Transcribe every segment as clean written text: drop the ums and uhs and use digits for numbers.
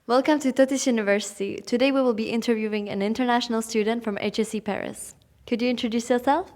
Welcome to Thotis University. Today we will be interviewing an international student from HEC Paris. Could you introduce yourself?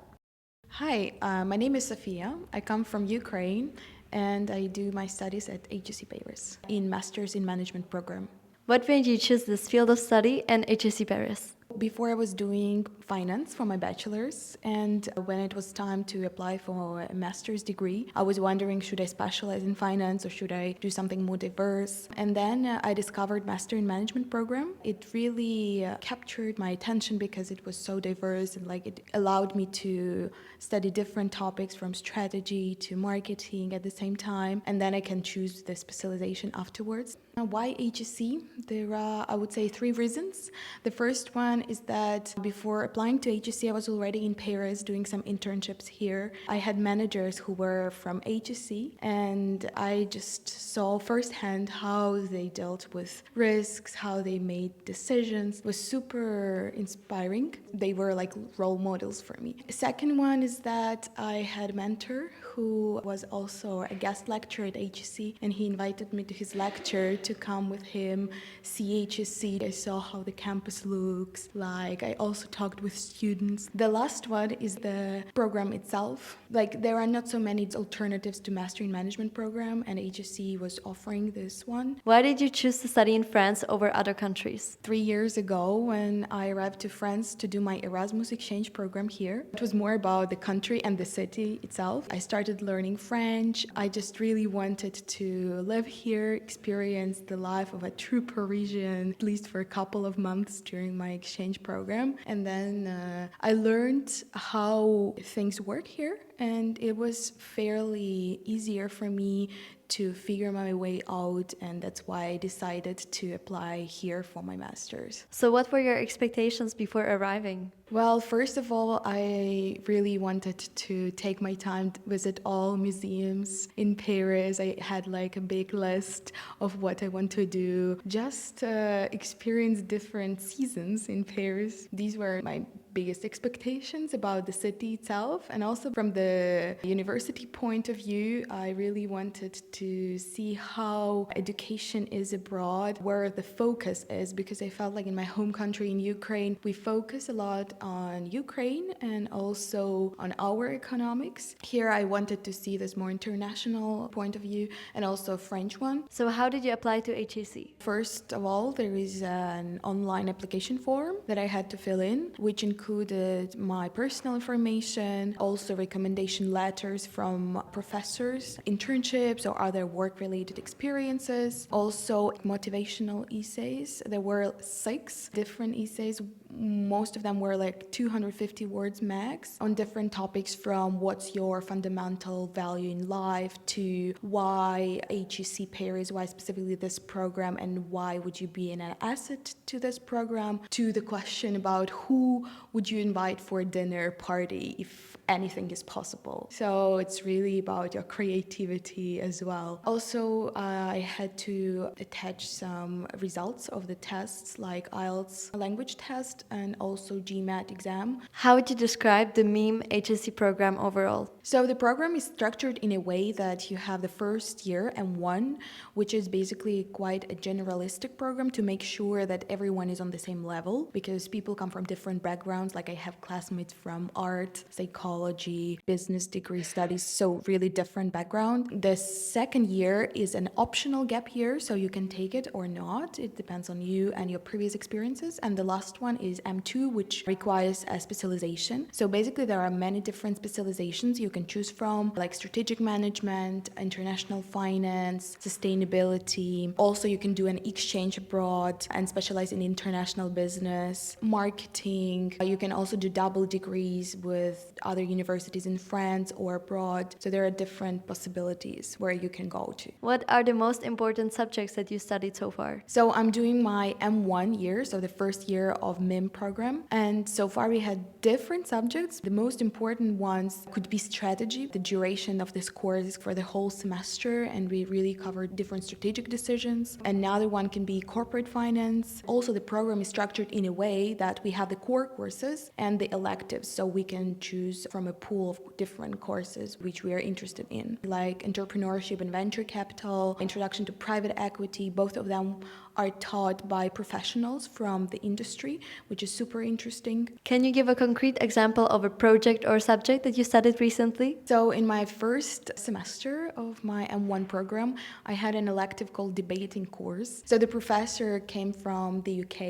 Hi, my name is Sofiia. I come from Ukraine and I do my studies at HEC Paris in Masters in Management program. What made you choose this field of study and HEC Paris? Before I was doing finance for my bachelor's, and when it was time to apply for a master's degree, I was wondering, should I specialize in finance or should I do something more diverse? And then I discovered Master in Management program. It really captured my attention because it was so diverse and it allowed me to study different topics from strategy to marketing at the same time, and then I can choose the specialization afterwards. Now, why HEC? There are, I would say, three reasons. The first one is that before applying to HEC, I was already in Paris doing some internships here. I had managers who were from HEC, and I just saw firsthand how they dealt with risks, how they made decisions. It was super inspiring. They were like role models for me. The second one is that I had a mentor who was also a guest lecturer at HEC, and he invited me to his lecture to come with him, see HEC. I saw how the campus looks like. I also talked with students. The last one is the program itself. There are not so many alternatives to Master in Management program, and HEC was offering this one. Why did you choose to study in France over other countries? 3 years ago, when I arrived to France to do my Erasmus exchange program here, it was more about the country and the city itself. I started learning French. I just really wanted to live here, experience the life of a true Parisian, at least for a couple of months during my exchange program. And then I learned how things work here, and it was fairly easier for me to figure my way out, and that's why I decided to apply here for my master's. So what were your expectations before arriving? Well, first of all, I really wanted to take my time to visit all museums in Paris. I had a big list of what I want to do, just experience different seasons in Paris. These were my biggest expectations about the city itself, and also from the university point of view, I really wanted to see how education is abroad, where the focus is, because I felt like in my home country, in Ukraine, we focus a lot on Ukraine and also on our economics. Here I wanted to see this more international point of view and also a French one. So how did you apply to HEC? First of all, there is an online application form that I had to fill in, which included my personal information, also recommendation letters from professors, internships or other work-related experiences, also motivational essays. There were 6 different essays. Most of them were 250 words max on different topics, from what's your fundamental value in life to why HEC Paris, why specifically this program, and why would you be an asset to this program, to the question about who would you invite for a dinner party if anything is possible. So it's really about your creativity as well. Also, I had to attach some results of the tests like IELTS language test and also GMAT exam. How would you describe the MiM HEC program overall? So the program is structured in a way that you have the first year M1, which is basically quite a generalistic program to make sure that everyone is on the same level, because people come from different backgrounds. I have classmates from art, psychology, business degree studies, so really different background. The second year is an optional gap year, so you can take it or not. It depends on you and your previous experiences. And the last one is M2, which requires a specialization. So basically there are many different specializations you can choose from, like strategic management, international finance, sustainability. Also, you can do an exchange abroad and specialize in international business, marketing. You can also do double degrees with other universities in France or abroad. So there are different possibilities where you can go to. What are the most important subjects that you studied so far? So I'm doing my M1 year, so the first year of MIM program. And so far we had different subjects. The most important ones could be strategy. The duration of this course is for the whole semester, and we really covered different strategic decisions. Another one can be corporate finance. Also, the program is structured in a way that we have the core courses and the electives, so we can choose from a pool of different courses which we are interested in, like entrepreneurship and venture capital, introduction to private equity. Both of them are taught by professionals from the industry, which is super interesting. Can you give a concrete example of a project or subject that you studied recently? So in my first semester of my M1 program, I had an elective called debating course. So the professor came from the UK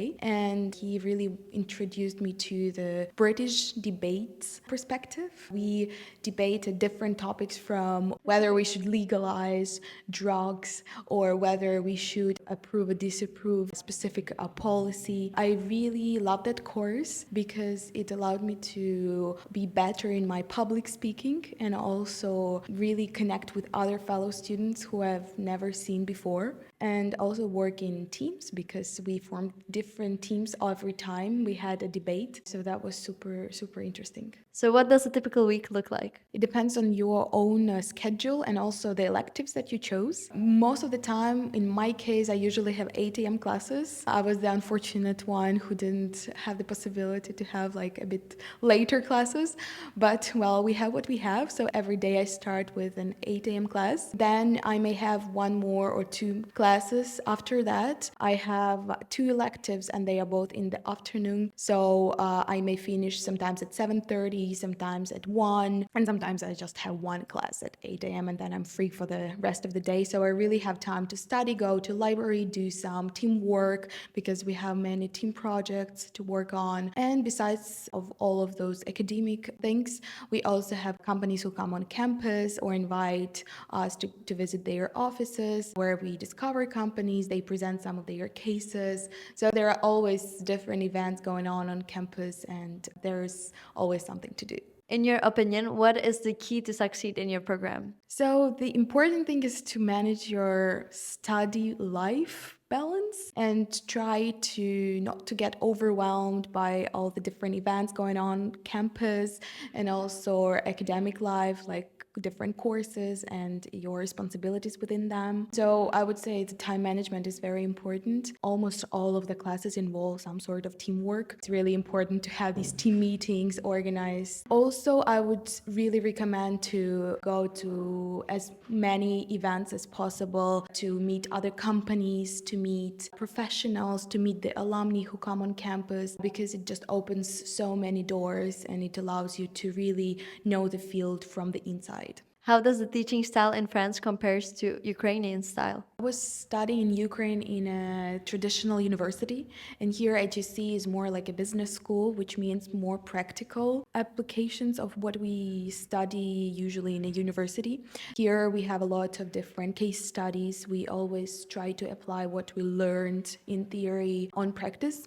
and he really introduced me to the British debates perspective. We debated different topics from whether we should legalize drugs or whether we should approve or disapprove a specific policy. I really loved that course because it allowed me to be better in my public speaking and also really connect with other fellow students who I've never seen before, and also work in teams because we formed different teams every time we had a debate. So that was super interesting. So what does a typical week look like? It depends on your own schedule and also the electives that you chose. Most of the time, in my case, I usually have 8 a.m. classes. I was the unfortunate one who didn't have the possibility to have like a bit later classes. But well, we have what we have. So every day I start with an 8 a.m. class. Then I may have one more or two classes. After that, I have 2 electives and they are both in the afternoon. So I may finish sometimes at 7:30, sometimes at 1, and sometimes I just have one class at 8 a.m. and then I'm free for the rest of the day. So I really have time to study, go to library, do some teamwork because we have many team projects to work on. And besides of all of those academic things, we also have companies who come on campus or invite us to visit their offices where we discover companies, they present some of their cases. So there are always different events going on campus and there's always something to do. In your opinion, what is the key to succeed in your program? So the important thing is to manage your study life balance and try to not to get overwhelmed by all the different events going on campus and also academic life, like different courses and your responsibilities within them. So I would say the time management is very important. Almost all of the classes involve some sort of teamwork. It's really important to have these team meetings organized. Also, I would really recommend to go to as many events as possible, to meet other companies, to meet professionals, to meet the alumni who come on campus, because it just opens so many doors and it allows you to really know the field from the inside. How does the teaching style in France compares to Ukrainian style? I was studying in Ukraine in a traditional university, and here HEC is more like a business school, which means more practical applications of what we study usually in a university. Here we have a lot of different case studies. We always try to apply what we learned in theory on practice.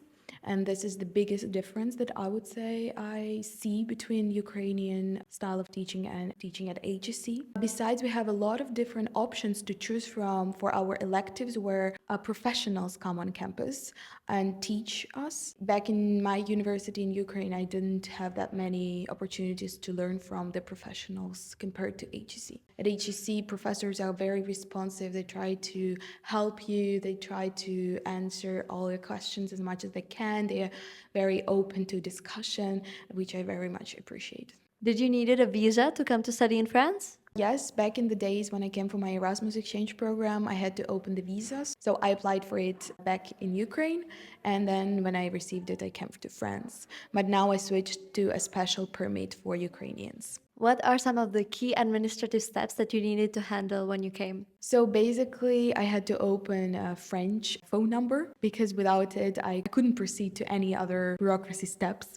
And this is the biggest difference that I would say I see between Ukrainian style of teaching and teaching at HEC. Besides, we have a lot of different options to choose from for our electives where professionals come on campus and teach us. Back in my university in Ukraine, I didn't have that many opportunities to learn from the professionals compared to HEC. At HEC, professors are very responsive. They try to help you. They try to answer all your questions as much as they can. They are very open to discussion, which I very much appreciate. Did you needed a visa to come to study in France? Yes, back in the days when I came for my Erasmus exchange program, I had to open the visas. So I applied for it back in Ukraine, and then when I received it, I came to France. But now I switched to a special permit for Ukrainians. What are some of the key administrative steps that you needed to handle when you came? So basically, I had to open a French phone number because without it, I couldn't proceed to any other bureaucracy steps.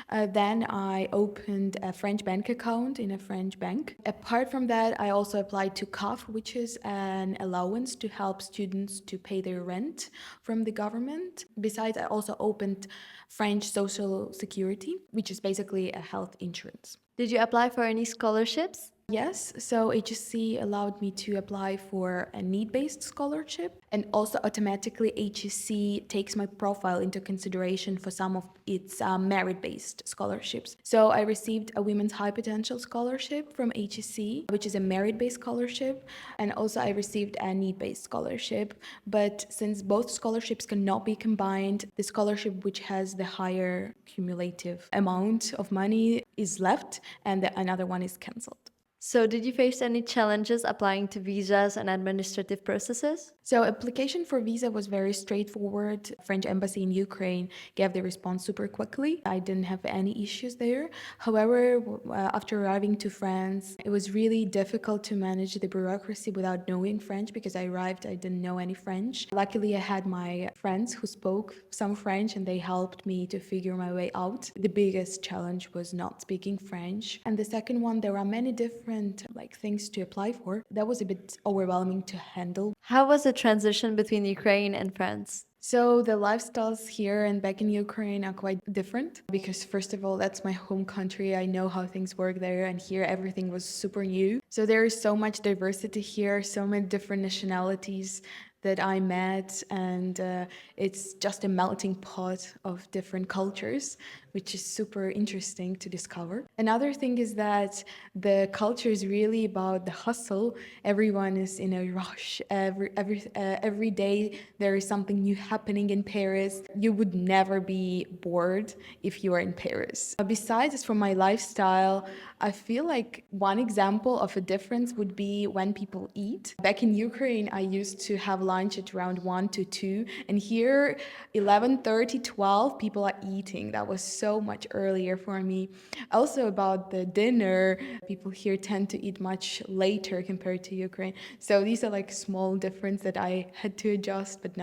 Then I opened a French bank account in a French bank. Apart from that, I also applied to CAF, which is an allowance to help students to pay their rent from the government. Besides, I also opened French social security, which is basically a health insurance. Did you apply for any scholarships? Yes, so HEC allowed me to apply for a need-based scholarship, and also automatically HEC takes my profile into consideration for some of its merit-based scholarships. So I received a Women's High Potential Scholarship from HEC, which is a merit-based scholarship, and also I received a need-based scholarship. But since both scholarships cannot be combined, the scholarship which has the higher cumulative amount of money is left, and another one is cancelled. So, did you face any challenges applying to visas and administrative processes? So application for visa was very straightforward. French embassy in Ukraine gave the response super quickly. I didn't have any issues there. However, after arriving to France, it was really difficult to manage the bureaucracy without knowing French because I arrived, I didn't know any French. Luckily, I had my friends who spoke some French and they helped me to figure my way out. The biggest challenge was not speaking French. And the second one, there are many different things to apply for. That was a bit overwhelming to handle. How was the transition between Ukraine and France? So the lifestyles here and back in Ukraine are quite different because first of all, that's my home country. I know how things work there, and here everything was super new. So there is so much diversity here, so many different nationalities that I met, and it's just a melting pot of different cultures, which is super interesting to discover. Another thing is that the culture is really about the hustle. Everyone is in a rush. Every day there is something new happening in Paris. You would never be bored if you are in Paris. Besides, from my lifestyle, I feel like one example of a difference would be when people eat. Back in Ukraine, I used to have lunch at around 1 to 2, and here 11:30, 12 people are eating. That was so much earlier for me. Also about the dinner, people here tend to eat much later compared to Ukraine. So these are like small difference that I had to adjust, but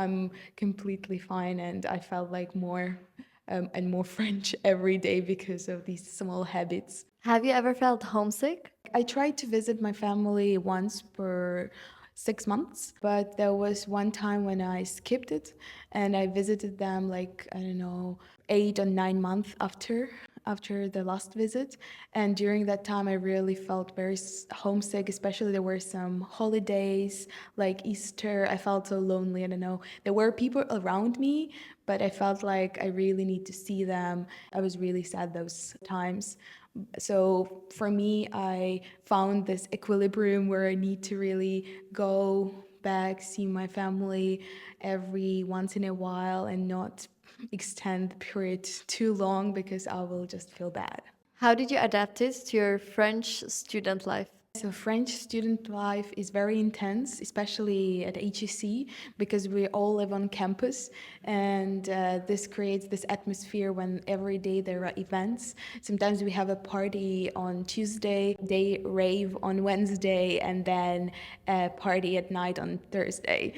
I'm completely fine, and I felt like more and more French every day because of these small habits. Have you ever felt homesick? I tried to visit my family once per 6 months, but there was one time when I skipped it and I visited them like, I don't know, 8 or 9 months after the last visit. And during that time, I really felt very homesick, especially there were some holidays like Easter. I felt so lonely. I don't know. There were people around me, but I felt like I really need to see them. I was really sad those times. So for me, I found this equilibrium where I need to really go back, see my family every once in a while and not extend the period too long because I will just feel bad. How did you adapt it to your French student life? So French student life is very intense, especially at HEC, because we all live on campus, and this creates this atmosphere when every day there are events. Sometimes we have a party on Tuesday, they rave on Wednesday, and then a party at night on Thursday.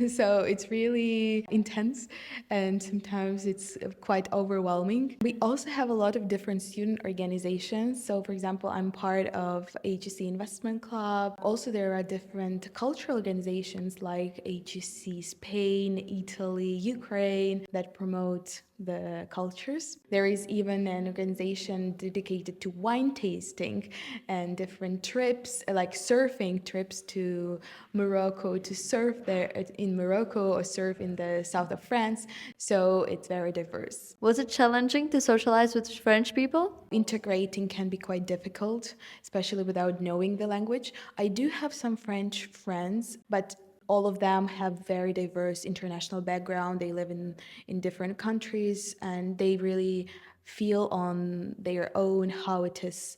So it's really intense, and sometimes it's quite overwhelming. We also have a lot of different student organizations. So for example, I'm part of HEC Investment Club. Also, there are different cultural organizations like HEC Spain, Italy, Ukraine that promote the cultures. There is even an organization dedicated to wine tasting and different trips, like surfing trips to Morocco to surf there in Morocco or surf in the south of France. So it's very diverse. Was it challenging to socialize with French people? Integrating can be quite difficult, especially without knowing the language. I do have some French friends, but all of them have very diverse international background. They live in different countries and they really feel on their own how it is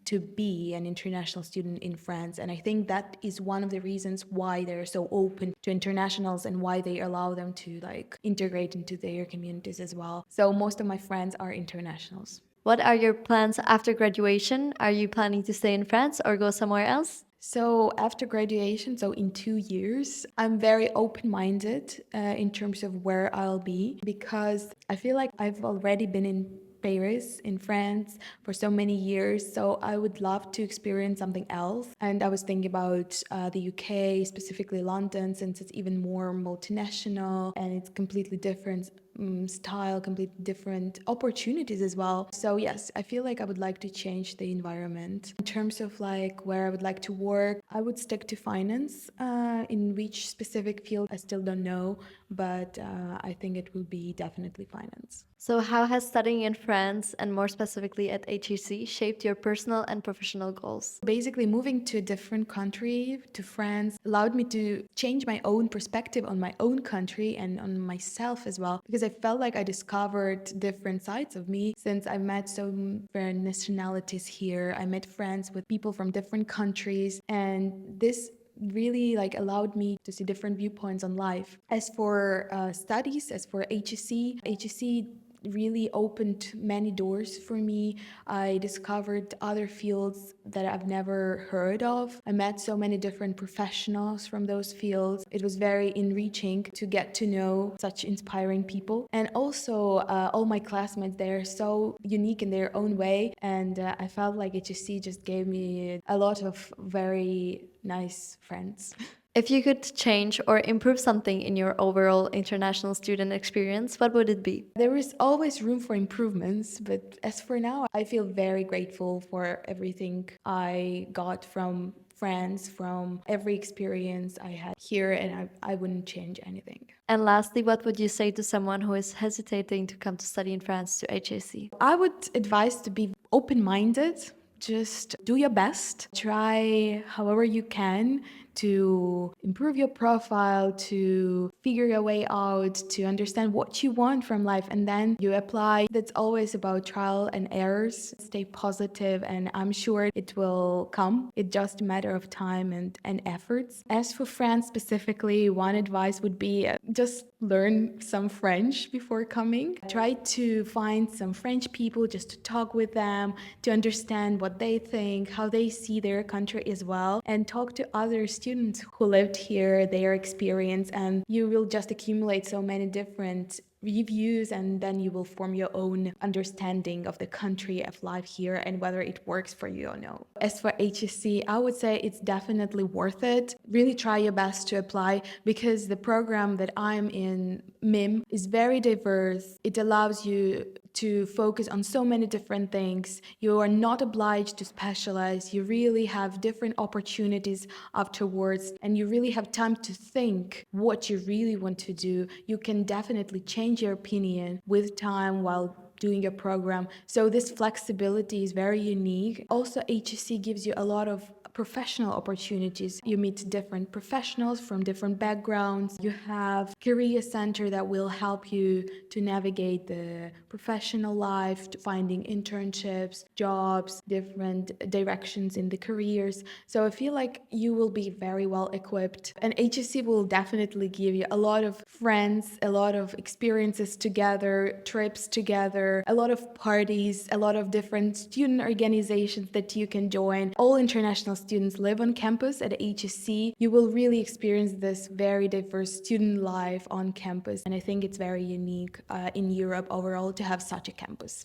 to be an international student in France. And I think that is one of the reasons why they're so open to internationals and why they allow them to integrate into their communities as well. So most of my friends are internationals. What are your plans after graduation? Are you planning to stay in France or go somewhere else? So after graduation, so in 2 years, I'm very open-minded in terms of where I'll be because I feel like I've already been in Paris in France for so many years, so I would love to experience something else. And I was thinking about the UK, specifically London, since it's even more multinational and it's completely different style, completely different opportunities as well. So yes, I feel like I would like to change the environment. In terms of where I would like to work, I would stick to finance. In which specific field, I still don't know, but I think it will be definitely finance. So, how has studying in France, and more specifically at HEC, shaped your personal and professional goals? Basically, moving to a different country, to France, allowed me to change my own perspective on my own country and on myself as well, because I felt like I discovered different sides of me since I met so many nationalities here. I met friends with people from different countries, and this really allowed me to see different viewpoints on life. As for studies, as for HEC really opened many doors for me. I discovered other fields that I've never heard of. I met so many different professionals from those fields. It was very enriching to get to know such inspiring people. And also, all my classmates, they're so unique in their own way. And I felt like HSC just gave me a lot of very nice friends. If you could change or improve something in your overall international student experience, what would it be? There is always room for improvements, but as for now, I feel very grateful for everything I got from France, from every experience I had here, and I wouldn't change anything. And lastly, what would you say to someone who is hesitating to come to study in France to HAC? I would advise to be open-minded. Just do your best. Try however you can to improve your profile, to figure your way out, to understand what you want from life, and then you apply. That's always about trial and errors. Stay positive, and I'm sure it will come. It's just a matter of time and efforts. As for France specifically, one advice would be just learn some French before coming. Try to find some French people just to talk with them, to understand what they think, how they see their country as well, and talk to other students who lived here, their experience, and you will just accumulate so many different reviews, and then you will form your own understanding of the country, of life here, and whether it works for you or no. As for HSC, I would say it's definitely worth it. Really try your best to apply, because the program that I'm in, MiM, is very diverse. It allows you to focus on so many different things. You are not obliged to specialize. You really have different opportunities afterwards, and you really have time to think what you really want to do. You can definitely change your opinion with time while doing your program. So this flexibility is very unique. Also, HEC gives you a lot of professional opportunities. You meet different professionals from different backgrounds. You have career center that will help you to navigate the professional life, to finding internships, jobs, different directions in the careers. So I feel like you will be very well equipped, and HEC will definitely give you a lot of friends, a lot of experiences together, trips together, a lot of parties, a lot of different student organizations that you can join. All international students live on campus at HEC. You will really experience this very diverse student life on campus, and I think it's very unique in Europe overall to have such a campus.